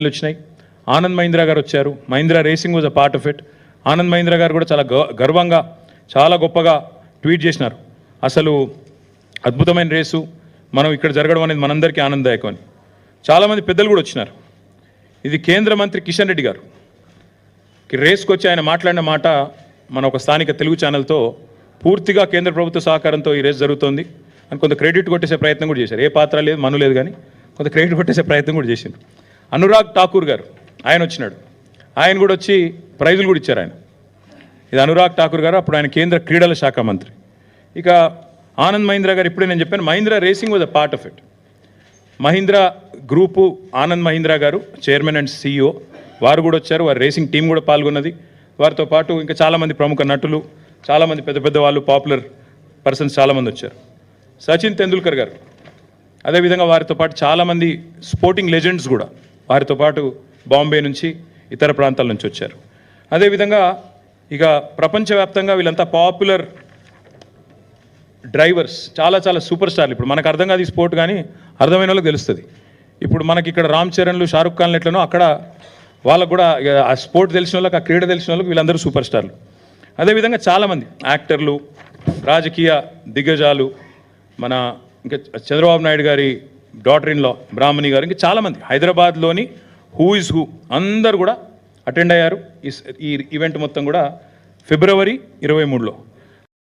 వచ్చినాయి. ఆనంద్ మహీంద్రా గారు వచ్చారు. Mahindra racing was a part of it. Anand Mahindra గారు కూడా చాలా గర్వంగా చాలా గొప్పగా ట్వీట్ చేసినారు. అసలు అద్భుతమైన రేసు మనం ఇక్కడ జరగడం అనేది మనందరికీ ఆనందదాయకం అని. చాలామంది పెద్దలు కూడా వచ్చినారు. ఇది కేంద్ర మంత్రి కిషన్ రెడ్డి గారు రేస్కి వచ్చి ఆయన మాట్లాడిన మాట మన ఒక స్థానిక తెలుగు ఛానల్తో పూర్తిగా కేంద్ర ప్రభుత్వ సహకారంతో ఈ రేస్ జరుగుతోంది అని కొంత క్రెడిట్ కొట్టేసే ప్రయత్నం కూడా చేశారు. ఏ పాత్ర లేదు, మను లేదు, కానీ కొంత క్రెడిట్ కొట్టేసే ప్రయత్నం కూడా చేసిండు. అనురాగ్ ఠాకూర్ గారు ఆయన వచ్చినాడు. ఆయన కూడా వచ్చి ప్రైజులు కూడా ఇచ్చారు. ఆయన ఇది అనురాగ్ ఠాకూర్ గారు, అప్పుడు ఆయన కేంద్ర క్రీడల శాఖ మంత్రి. ఇక ఆనంద్ మహీంద్రా గారు ఇప్పుడే నేను చెప్పాను, Mahindra racing was a part of it. Mahindra group Anand Mahindra గారు చైర్మన్ అండ్ CEO వారు కూడా వచ్చారు. వారి రేసింగ్ టీం కూడా పాల్గొన్నది. వారితో పాటు ఇంకా చాలామంది ప్రముఖ నటులు, చాలామంది పెద్ద పెద్ద వాళ్ళు, పాపులర్ పర్సన్స్ చాలామంది వచ్చారు. సచిన్ తెందుల్కర్ గారు, అదేవిధంగా వారితో పాటు చాలామంది స్పోర్టింగ్ లెజెండ్స్ కూడా వారితో పాటు బాంబే నుంచి ఇతర ప్రాంతాల నుంచి వచ్చారు. అదేవిధంగా ఇక ప్రపంచవ్యాప్తంగా వీళ్ళంతా పాపులర్ డ్రైవర్స్, చాలా చాలా సూపర్ స్టార్లు. ఇప్పుడు మనకు అర్థం కాదు ఈ స్పోర్ట్, కానీ అర్థమైన వాళ్ళకి తెలుస్తుంది. ఇప్పుడు మనకి ఇక్కడ రామ్ చరణ్లు, షారుఖ్ ఖాన్లు ఎట్లనో అక్కడ వాళ్ళకు కూడా ఆ స్పోర్ట్ తెలిసిన వాళ్ళకి, ఆ క్రీడ తెలిసిన వాళ్ళకి వీళ్ళందరూ సూపర్ స్టార్లు. అదేవిధంగా చాలామంది యాక్టర్లు, రాజకీయ దిగ్గజాలు, మన ఇంకా చంద్రబాబు నాయుడు గారి డాటర్ ఇన్ లా బ్రాహ్మణి గారు, ఇంకా చాలామంది హైదరాబాద్లోని హూ ఇస్ హూ అందరూ కూడా అటెండ్ అయ్యారు. ఈ ఈవెంట్ మొత్తం కూడా ఫిబ్రవరి 23లో